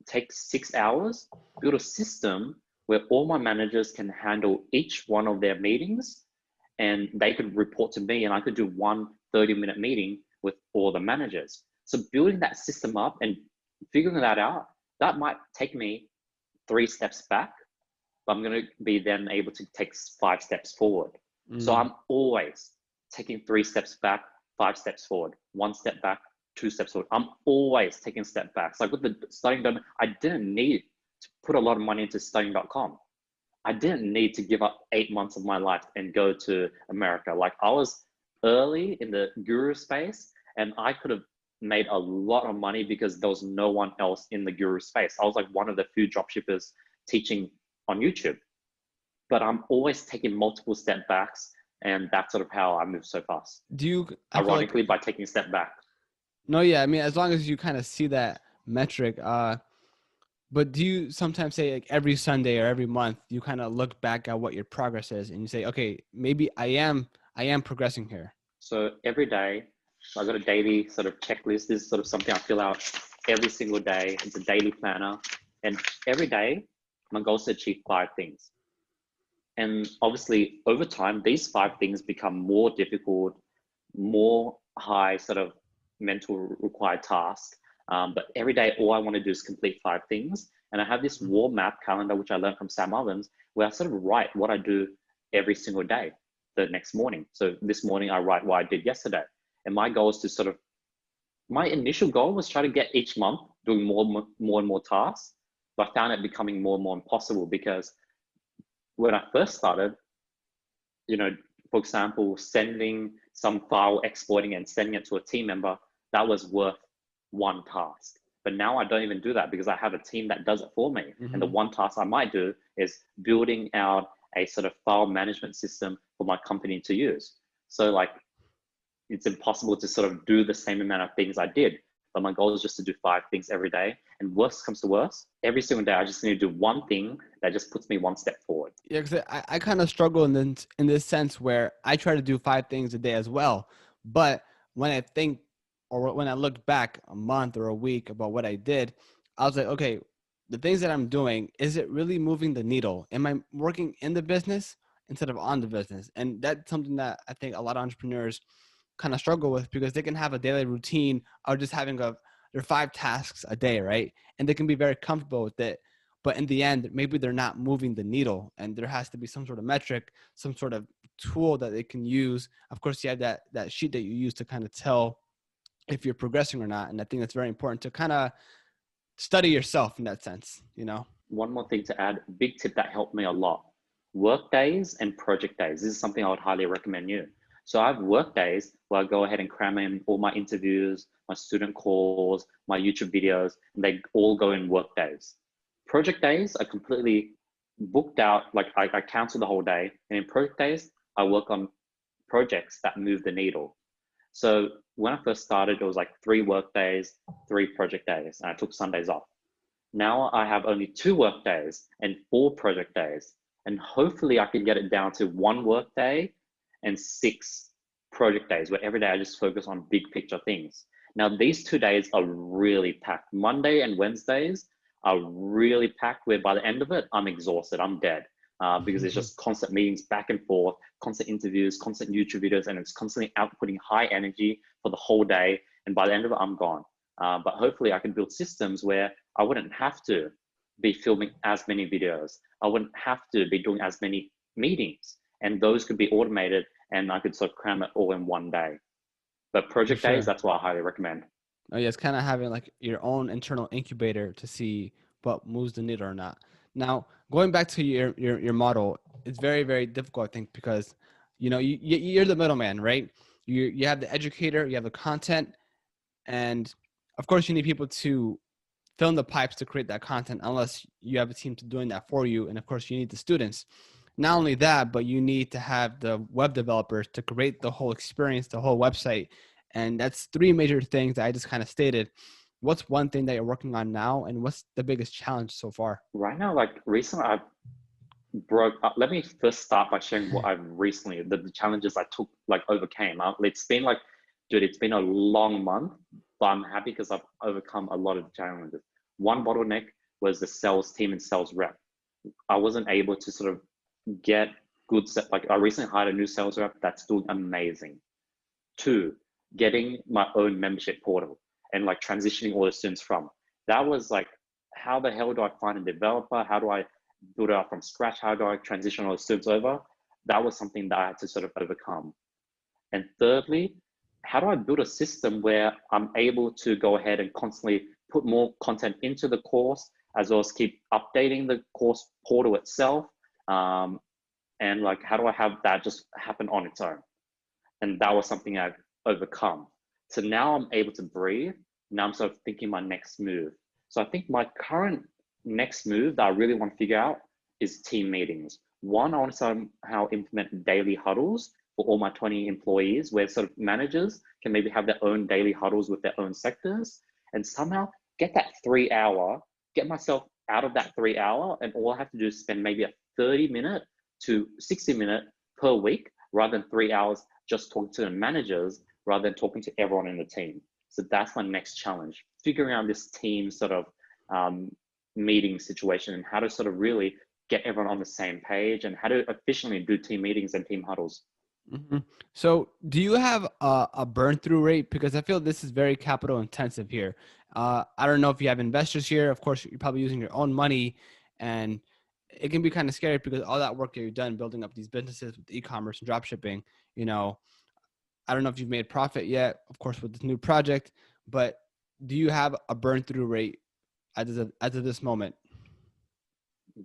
take 6 hours, build a system where all my managers can handle each one of their meetings, and they could report to me, and I could do one 30-minute meeting with all the managers. So building that system up and figuring that out, that might take me 3 steps back, but I'm going to be then able to take 5 steps forward. So I'm always taking 3 steps back, 5 steps forward, 1 step back, 2 steps forward. I'm always taking step backs. Like with the studying.com, I didn't need to put a lot of money into studying.com. I didn't need to give up 8 months of my life and go to America. Like, I was early in the guru space, and I could have made a lot of money because there was no one else in the guru space. I was like one of the few dropshippers teaching on YouTube, but I'm always taking multiple step backs, and that's sort of how I move so fast. Do you, ironically, by taking a step back? No, yeah. I mean, as long as you kind of see that metric, but do you sometimes say, like, every Sunday or every month, you kind of look back at what your progress is and you say, okay, maybe I am progressing here? So every day, I got a daily sort of checklist. This is sort of something I fill out every single day. It's a daily planner. And every day, my goal is to achieve 5 things. And obviously, over time, these 5 things become more difficult, more high sort of mental required tasks. But every day, all I want to do is complete 5 things. And I have this wall map calendar, which I learned from Sam Ovens, where I sort of write what I do every single day the next morning. So this morning, I write what I did yesterday. And my goal is to sort of, my initial goal was try to get each month doing more and more tasks. But I found it becoming more and more impossible, because when I first started, for example, sending some file, exporting and sending it to a team member, that was worth 1 task. But now I don't even do that, because I have a team that does it for me. Mm-hmm. And the 1 task I might do is building out a sort of file management system for my company to use. So like, it's impossible to sort of do the same amount of things I did. But my goal is just to do 5 things every day. And worst comes to worst, every single day, I just need to do 1 thing that just puts me 1 step forward. Yeah, because I kind of struggle in this sense where I try to do 5 things a day as well. But when I think, or when I look back a month or a week about what I did, I was like, okay, the things that I'm doing, is it really moving the needle? Am I working in the business instead of on the business? And that's something that I think a lot of entrepreneurs kind of struggle with, because they can have a daily routine of just having their 5 tasks a day, right? And they can be very comfortable with it. But in the end, maybe they're not moving the needle, and there has to be some sort of metric, some sort of tool that they can use. Of course, you have that sheet that you use to kind of tell if you're progressing or not. And I think that's very important to kind of study yourself in that sense, One more thing to add, big tip that helped me a lot: work days and project days. This is something I would highly recommend you. So I have work days where I go ahead and cram in all my interviews, my student calls, my YouTube videos, and they all go in work days. Project days are completely booked out. Like, I cancel the whole day. And in project days, I work on projects that move the needle. So when I first started, it was like 3 work days, 3 project days, and I took Sundays off. Now I have only 2 work days and 4 project days. And hopefully I can get it down to 1 work day and 6 project days, where every day I just focus on big picture things. Now, these 2 days are really packed. Monday and Wednesdays are really packed, where by the end of it, I'm exhausted, I'm dead, because it's just constant meetings back and forth, constant interviews, constant YouTube videos, and it's constantly outputting high energy for the whole day. And by the end of it, I'm gone. But hopefully I can build systems where I wouldn't have to be filming as many videos. I wouldn't have to be doing as many meetings, and those could be automated, and I could sort of cram it all in 1 day. But project days, that's what I highly recommend. Oh yeah, it's kind of having like your own internal incubator to see what moves the needle or not. Now, going back to your model, it's very, very difficult, I think, because you're the middleman, right? You have the educator, you have the content, and of course you need people to fill in the pipes to create that content, unless you have a team to doing that for you. And of course you need the students. Not only that, but you need to have the web developers to create the whole experience, the whole website. And that's 3 major things that I just kind of stated. what's one thing that you're working on now, and what's the biggest challenge so far? Right now, like recently, I've let me first start by sharing what I've recently, the challenges I took, like overcame. It's been like, dude, it's been a long month, but I'm happy because I've overcome a lot of challenges. One bottleneck was the sales team and sales rep. I wasn't able to sort of get good set, like I recently hired a new sales rep that's doing amazing. Two, getting my own membership portal and like transitioning all the students from. That was like, how the hell do I find a developer? How do I build it up from scratch? How do I transition all the students over? That was something that I had to sort of overcome. And thirdly, how do I build a system where I'm able to go ahead and constantly put more content into the course, as well as keep updating the course portal itself? And like, how do I have that just happen on its own? And that was something I've overcome. So now I'm able to breathe. Now I'm sort of thinking my next move. So I think my current next move that I really want to figure out is team meetings. One, I want to somehow implement daily huddles for all my 20 employees, where sort of managers can maybe have their own daily huddles with their own sectors, and somehow get that 3 hour, get myself out of that 3 hour, and all I have to do is spend maybe a 30-minute to 60-minute per week, rather than 3 hours just talking to the managers, rather than talking to everyone in the team. So that's my next challenge, figuring out this team sort of meeting situation, and how to sort of really get everyone on the same page, and how to efficiently do team meetings and team huddles. Mm-hmm. So do you have a burn through rate? Because I feel this is very capital intensive here. I don't know if you have investors here. Of course, you're probably using your own money, and it can be kind of scary because all that work that you've done building up these businesses with e-commerce and dropshipping, you know, I don't know if you've made profit yet, of course, with this new project, but do you have a burn through rate as of this moment?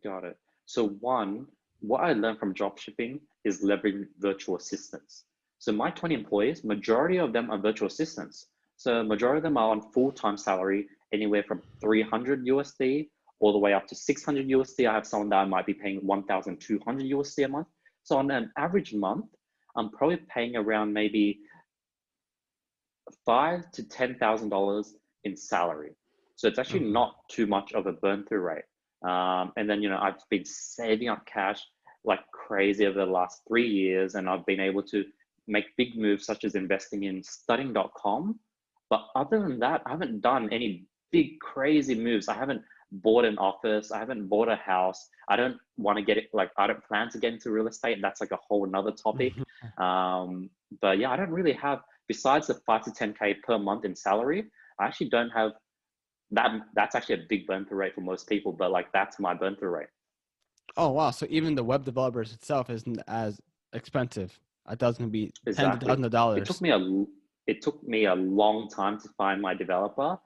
Got it. So one, what I learned from dropshipping is leveraging virtual assistants. So my 20 employees, majority of them are virtual assistants. So majority of them are on full-time salary, anywhere from 300 USD all the way up to 600 USD. I have someone that I might be paying 1,200 USD a month. So on an average month, I'm probably paying around maybe $5,000 to $10,000 in salary. So it's actually not too much of a burn through rate. And then, I've been saving up cash like crazy over the last 3 years, and I've been able to make big moves such as investing in studying.com. But other than that, I haven't done any big crazy moves. I haven't bought an office. I haven't bought a house. I don't want to get it, like I don't plan to get into real estate. And that's like a whole nother topic. But yeah, I don't really have, besides the 5 to 10K per month in salary, I actually don't have that. That's actually a big burn through rate for most people, but like that's my burn through rate. Oh, wow. So even the web developers itself isn't as expensive. I thought it was going to be tens of Exactly. thousands of dollars. It took me a long time to find my developer.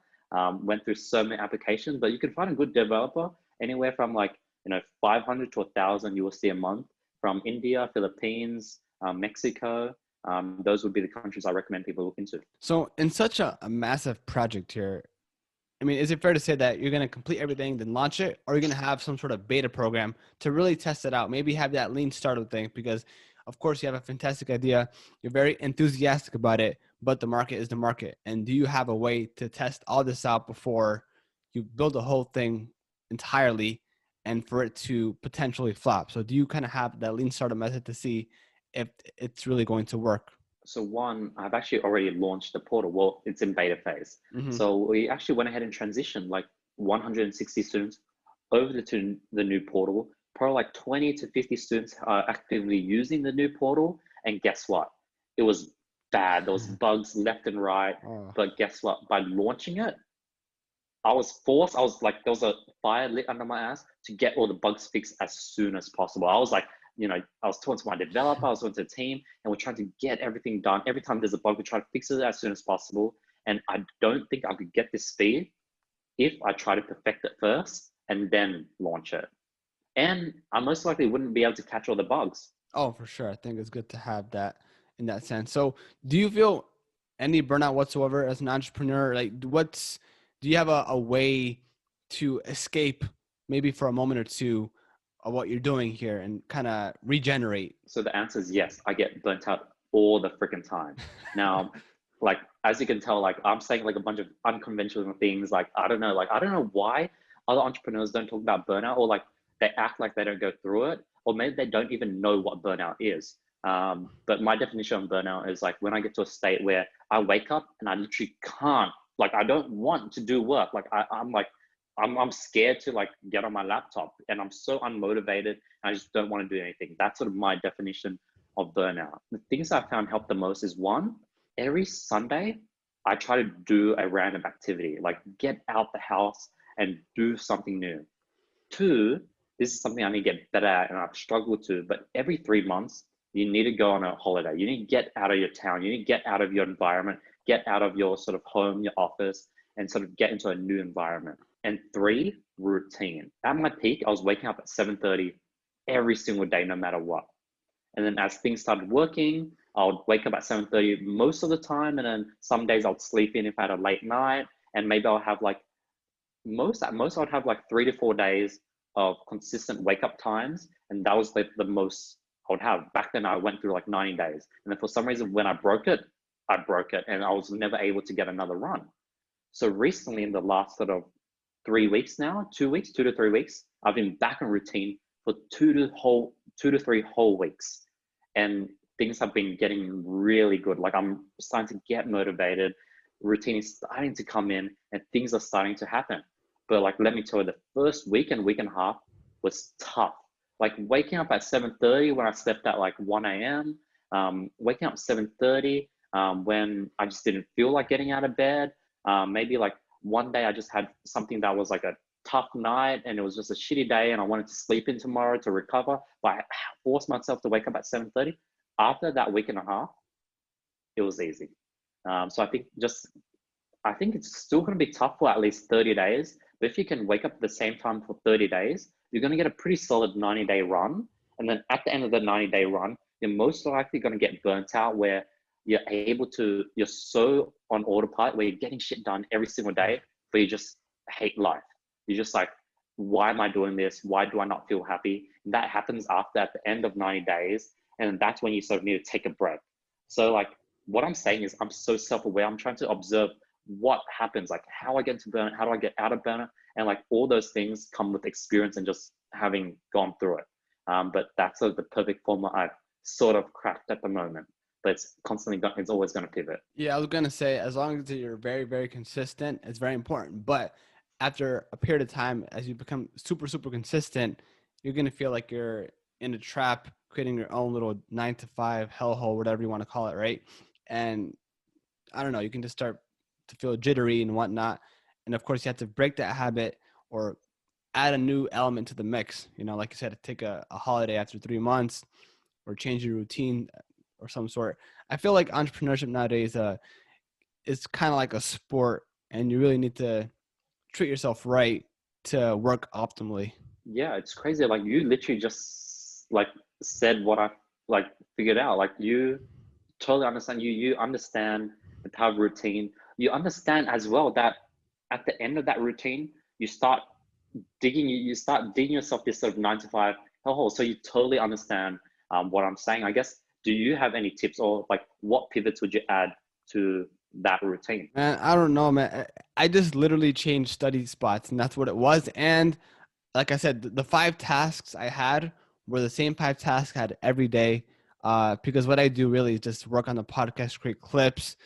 Went through so many applications, but you can find a good developer anywhere from like 500 to 1,000 USD a month from India, Philippines, Mexico. Those would be the countries I recommend people look into. So in such a massive project here, I mean, is it fair to say that you're going to complete everything, then launch it, or you're going to have some sort of beta program to really test it out? Maybe have that lean startup thing, because of course you have a fantastic idea. You're very enthusiastic about it, but the market is the market. And do you have a way to test all this out before you build the whole thing entirely and for it to potentially flop? So do you kind of have that lean startup method to see if it's really going to work? So one, I've actually already launched the portal. Well, it's in beta phase. So we actually went ahead and transitioned like 160 students over to the new portal. Probably like 20 to 50 students are actively using the new portal. And guess what? It was bad. There was bugs left and right. But guess what? By launching it, I was like, there was a fire lit under my ass to get all the bugs fixed as soon as possible. I was like, I was talking to my developer, I was talking to the team, and we're trying to get everything done. Every time there's a bug, we try to fix it as soon as possible. And I don't think I could get this speed if I try to perfect it first and then launch it. And I most likely wouldn't be able to catch all the bugs. Oh, for sure. I think it's good to have that in that sense. So do you feel any burnout whatsoever as an entrepreneur? Like do you have a way to escape maybe for a moment or two of what you're doing here and kind of regenerate? So the answer is yes. I get burnt out all the freaking time. Now, like as you can tell, like I'm saying like a bunch of unconventional things. Like, I don't know why other entrepreneurs don't talk about burnout, or like they act like they don't go through it, or maybe they don't even know what burnout is. But my definition of burnout is like when I get to a state where I wake up and I literally can't, like, I don't want to do work. Like I'm scared to like get on my laptop, and I'm so unmotivated. And I just don't want to do anything. That's sort of my definition of burnout. The things I found help the most is, one, every Sunday, I try to do a random activity, like get out the house and do something new. Two, this is something I need to get better at and I've struggled to, but every 3 months, you need to go on a holiday. You need to get out of your town. You need to get out of your environment, get out of your sort of home, your office, and sort of get into a new environment. And three, routine. At my peak, I was waking up at 7:30 every single day, no matter what. And then as things started working, I would wake up at 7:30 most of the time. And then some days I'd sleep in if I had a late night. And maybe I'll have like at most I'd have like 3 to 4 days of consistent wake up times. And that was like the most I would have. Back then I went through like 90 days. And then for some reason, when I broke it and I was never able to get another run. So recently, in the last sort of 3 weeks now, 2 weeks, 2 to 3 weeks, I've been back in routine for 2 to 3 whole weeks. And things have been getting really good. Like I'm starting to get motivated. Routine is starting to come in and things are starting to happen. But like, let me tell you, the first week and a half was tough. Like waking up at 7:30 when I slept at like 1 a.m. Waking up at 7:30 when I just didn't feel like getting out of bed. Maybe like one day I just had something that was like a tough night and it was just a shitty day and I wanted to sleep in tomorrow to recover, but I forced myself to wake up at 7:30. After that week and a half, it was easy. So I think it's still going to be tough for at least 30 days, but if you can wake up at the same time for 30 days, you're going to get a pretty solid 90-day run. And then at the end of the 90-day run, you're most likely going to get burnt out where you're so on autopilot where you're getting shit done every single day, but you just hate life. You're just like, why am I doing this? Why do I not feel happy? And that happens at the end of 90 days. And that's when you sort of need to take a break. So like what I'm saying is I'm so self-aware. I'm trying to observe what happens, like how I get into burnout, how do I get out of burnout? And like all those things come with experience and just having gone through it. But that's sort of the perfect formula I've sort of cracked at the moment. But it's always going to pivot. Yeah, I was going to say, as long as you're very, very consistent, it's very important. But after a period of time, as you become super, super consistent, you're going to feel like you're in a trap, creating your own little 9-to-5 hellhole, whatever you want to call it, right? And I don't know, you can just start to feel jittery and whatnot. And of course, you have to break that habit or add a new element to the mix. You know, like you said, take a holiday after 3 months or change your routine or some sort. I feel like entrepreneurship nowadays is kind of like a sport, and you really need to treat yourself right to work optimally. Yeah, it's crazy. Like you literally just like said what I like figured out. Like you totally understand. You understand the power of routine. You understand as well that at the end of that routine, you start digging yourself this sort of 9-to-5 hellhole. So you totally understand what I'm saying. I guess, do you have any tips or like what pivots would you add to that routine? Man, I don't know, man. I just literally changed study spots, and that's what it was. And like I said, the 5 tasks I had were the same 5 tasks I had every day. Because what I do really is just work on the podcast, create clips,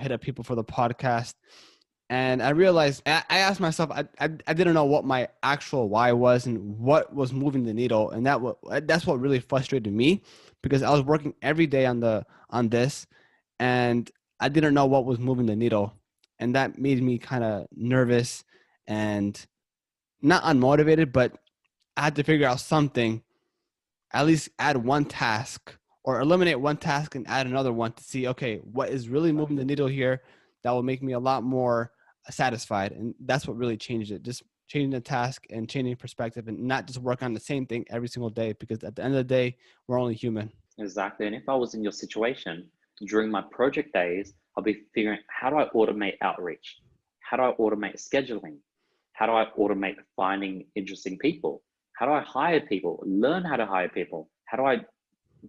hit up people for the podcast. And I realized, I asked myself, I didn't know what my actual why was and what was moving the needle. And that's what really frustrated me, because I was working every day on this, and I didn't know what was moving the needle. And that made me kind of nervous and not unmotivated, but I had to figure out something, at least add one task or eliminate one task and add another one to see, okay, what is really moving the needle here that will make me a lot more satisfied. And that's what really changed it. Just changing the task and changing perspective, and not just work on the same thing every single day, because at the end of the day, we're only human. Exactly. And if I was in your situation during my project days, I'll be figuring, how do I automate outreach? How do I automate scheduling? How do I automate finding interesting people? How do I hire people? Learn how to hire people? How do I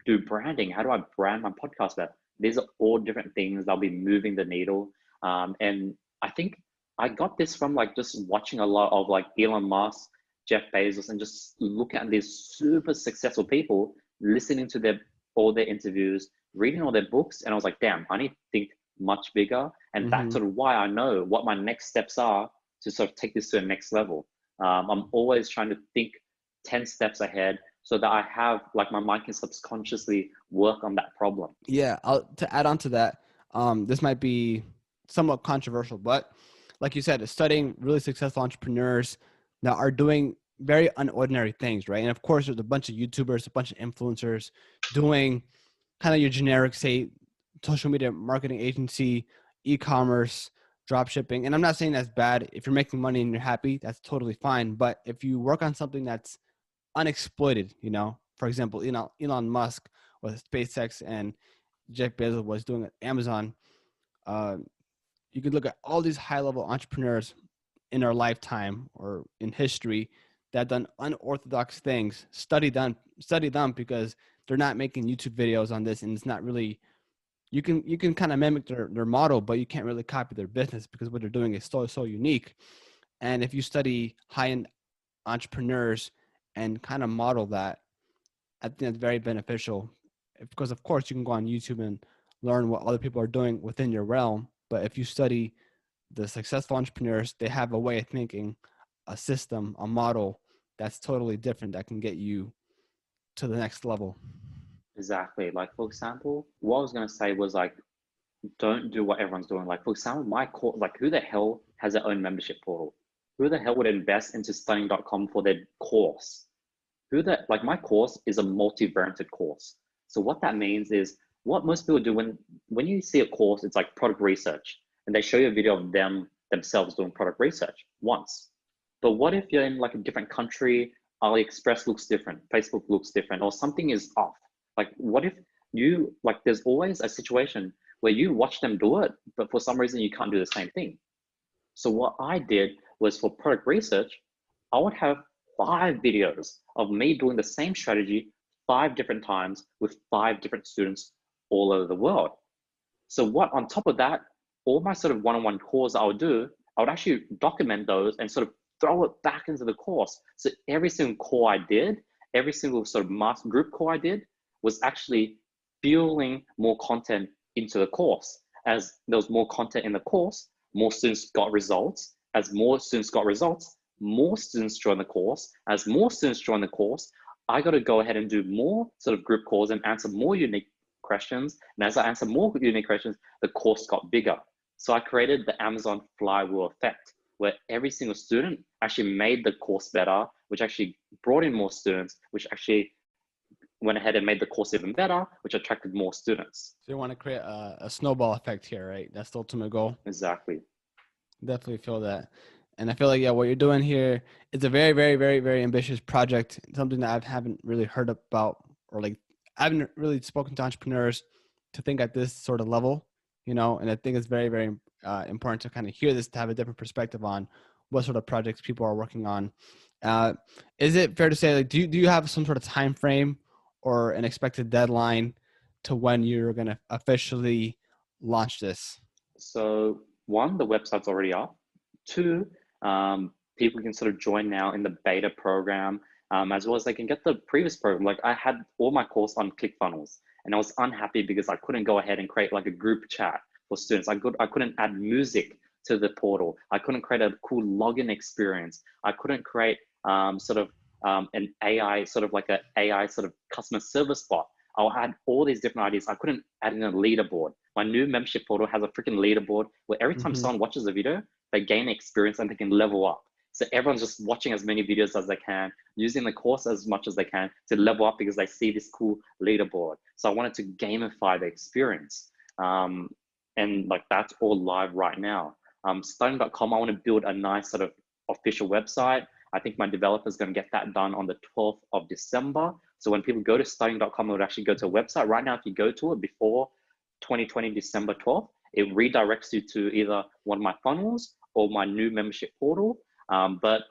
do branding? How do I brand my podcast better? These are all different things that'll be moving the needle. And I think I got this from like just watching a lot of like Elon Musk, Jeff Bezos, and just looking at these super successful people, listening to all their interviews, reading all their books, and I was like, damn, I need to think much bigger. And that's sort of why I know what my next steps are to sort of take this to the next level. I'm always trying to think 10 steps ahead so that I have like my mind can subconsciously work on that problem. Yeah, to add on to that, this might be somewhat controversial, but like you said, studying really successful entrepreneurs that are doing very unordinary things, right? And of course, there's a bunch of YouTubers, a bunch of influencers doing kind of your generic, say, social media marketing agency, e-commerce, drop shipping. And I'm not saying that's bad. If you're making money and you're happy, that's totally fine. But if you work on something that's unexploited, for example, Elon Musk with SpaceX and Jeff Bezos was doing at Amazon. You could look at all these high-level entrepreneurs in our lifetime or in history that have done unorthodox things. Study them because they're not making YouTube videos on this, and it's not really. You can kind of mimic their model, but you can't really copy their business because what they're doing is so unique. And if you study high-end entrepreneurs and kind of model that, I think that's very beneficial because, of course, you can go on YouTube and learn what other people are doing within your realm. But if you study the successful entrepreneurs, they have a way of thinking, a system, a model that's totally different that can get you to the next level. Exactly. Like, for example, what I was going to say was like, don't do what everyone's doing. Like, for example, my course, like, who the hell has their own membership portal? Who the hell would invest into studying.com for their course? Like, my course is a multi-varianted course. So what that means is what most people do when you see a course, it's like product research, and they show you a video of themselves doing product research once. But what if you're in like a different country, AliExpress looks different, Facebook looks different, or something is off? Like, what if there's always a situation where you watch them do it, but for some reason you can't do the same thing. So what I did was for product research, I would have 5 videos of me doing the same strategy 5 different times with 5 different students all over the world. So what on top of that, all my sort of one-on-one calls I would do, I would actually document those and sort of throw it back into the course. So every single call I did, every single sort of master group call I did was actually fueling more content into the course. As there was more content in the course, more students got results. As more students got results, more students joined the course. As more students joined the course, I got to go ahead and do more sort of group calls and answer more unique questions. And as I answered more unique questions, the course got bigger. So I created the Amazon flywheel effect, where every single student actually made the course better, which actually brought in more students, which actually went ahead and made the course even better, which attracted more students. So you want to create a snowball effect here, right? That's the ultimate goal. Exactly. Definitely feel that. And I feel like, yeah, what you're doing here is a very, very, very, very ambitious project, something that I haven't really heard about, or like I haven't really spoken to entrepreneurs to think at this sort of level, and I think it's very, very important to kind of hear this, to have a different perspective on what sort of projects people are working on. Is it fair to say, like, do you have some sort of time frame or an expected deadline to when you're going to officially launch this? So 1, the website's already up. 2, people can sort of join now in the beta program, as well as they can get the previous program. Like, I had all my course on ClickFunnels, and I was unhappy because I couldn't go ahead and create like a group chat for students. I couldn't add music to the portal. I couldn't create a cool login experience. I couldn't create an AI, sort of like an AI sort of customer service bot. I'll add all these different ideas. I couldn't add in a leaderboard. My new membership portal has a freaking leaderboard where every time someone watches a video, they gain experience and they can level up. So everyone's just watching as many videos as they can, using the course as much as they can to level up because they see this cool leaderboard. So I wanted to gamify the experience. And like, that's all live right now. Studying.com, I want to build a nice sort of official website. I think my developer is going to get that done on the 12th of December. So when people go to studying.com, it would actually go to a website. Right now, if you go to it before 2020, December 12th, it redirects you to either one of my funnels or my new membership portal. But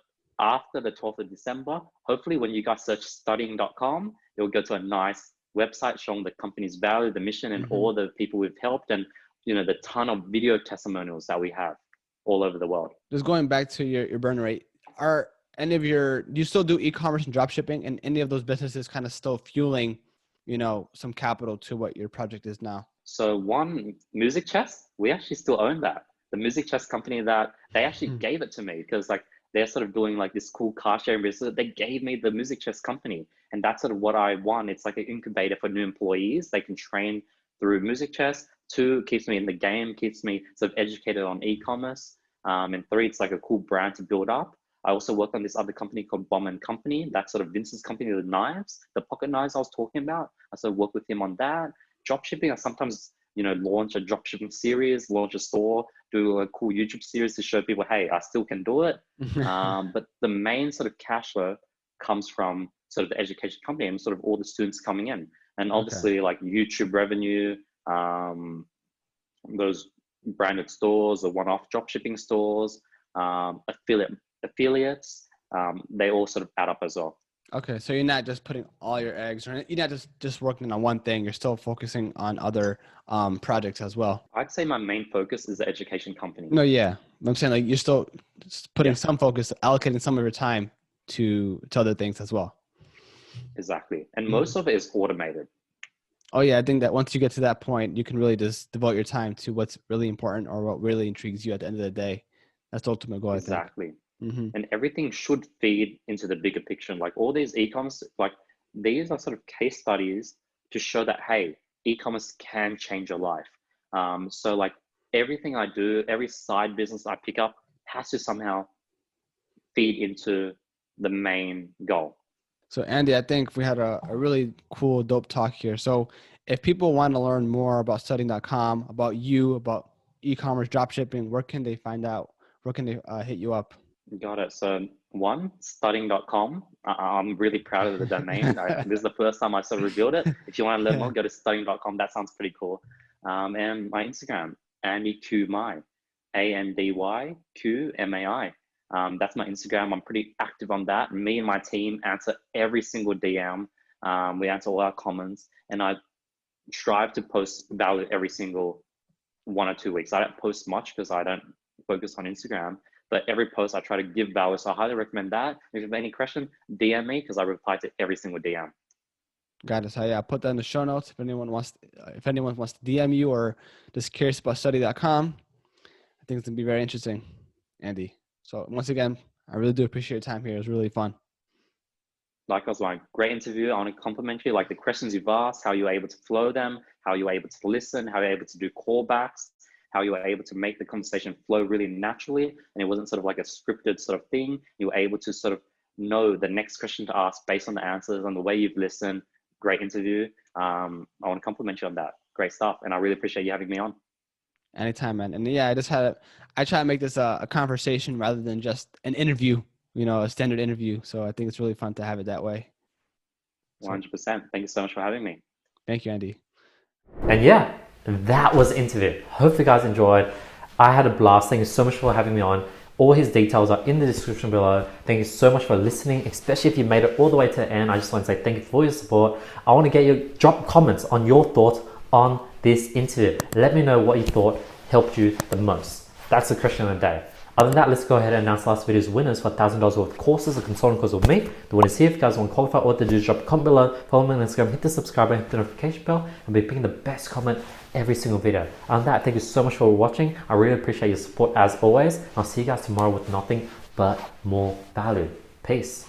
after the 12th of December, hopefully when you guys search studying.com, it will go to a nice website showing the company's value, the mission, and all the people we've helped, and the ton of video testimonials that we have all over the world. Just going back to your burn rate, are any of do you still do e-commerce and drop shipping, and any of those businesses kind of still fueling, some capital to what your project is now? So one, Music Chest, we actually still own that. The Music Chest company, that they actually gave it to me because like they're sort of doing like this cool car sharing business. They gave me the Music Chest company, and that's sort of what I want. It's like an incubator for new employees. They can train through Music Chest. 2, keeps me in the game, keeps me sort of educated on e-commerce. And 3, it's like a cool brand to build up. I also work on this other company called Bomb & Company. That's sort of Vince's company, the knives, the pocket knives I was talking about. I sort of work with him on that. Dropshipping, I sometimes, launch a dropshipping series, launch a store, do a cool YouTube series to show people, hey, I still can do it. But the main sort of cash flow comes from sort of the education company and sort of all the students coming in. And obviously like YouTube revenue, those branded stores, the one-off dropshipping stores, affiliates, they all sort of add up as well. Okay, so you're not just putting all your eggs, or you're not just working on one thing. You're still focusing on other projects as well. I'd say my main focus is the education company. No, yeah, I'm saying like you're still putting some focus, allocating some of your time to other things as well. Exactly, and most of it is automated. Oh yeah, I think that once you get to that point, you can really just devote your time to what's really important or what really intrigues you at the end of the day. That's the ultimate goal, Exactly. I think. And everything should feed into the bigger picture. Like all these e-commerce, like these are sort of case studies to show that, hey, e-commerce can change your life. So like everything I do, every side business I pick up has to somehow feed into the main goal. So Andy, I think we had a really cool, dope talk here. So if people want to learn more about studying.com, about you, about e-commerce, dropshipping, where can they find out? Where can they hit you up? Got it. So one, studying.com. I'm really proud of the domain. This is the first time I sort of revealed it. If you want to learn more, go to studying.com. That sounds pretty cool. And my Instagram, Andy Qmai, ANDYQMAI. That's my Instagram. I'm pretty active on that. Me and my team answer every single DM. We answer all our comments, and I strive to post value every single 1 or 2 weeks. I don't post much because I don't focus on Instagram, but every post I try to give value. So I highly recommend that. If you have any question, DM me because I reply to every single DM. Got it. So yeah, I'll put that in the show notes if anyone wants to DM you or just curious about study.com. I think it's gonna be very interesting, Andy. So once again, I really do appreciate your time here. It was really fun. Likewise, Ryan. Great interview. I want to compliment you, like the questions you've asked, how you were able to flow them, how you were able to listen, how you were able to do callbacks, how you were able to make the conversation flow really naturally. And it wasn't sort of like a scripted sort of thing. You were able to sort of know the next question to ask based on the answers and the way you've listened. Great interview. I want to compliment you on that. Great stuff. And I really appreciate you having me on. Anytime, man. And yeah, I try to make this a conversation rather than just an interview, a standard interview. So I think it's really fun to have it that way. 100%. Thank you so much for having me. Thank you, Andy. And yeah, that was the interview. Hope you guys enjoyed. I had a blast. Thank you so much for having me on. All his details are in the description below. Thank you so much for listening, especially if you made it all the way to the end. I just want to say thank you for your support. I want to get you drop comments on your thoughts on this interview. Let me know what you thought helped you the most. That's the question of the day. Other than that, let's go ahead and announce last video's winners for $1,000 worth of courses or consulting courses with me. The winners here. If you guys want to qualify, all to do is drop a comment below, follow me on Instagram, hit the subscribe button, hit the notification bell, and be picking the best comment every single video. Other than that, thank you so much for watching. I really appreciate your support as always. I'll see you guys tomorrow with nothing but more value. Peace.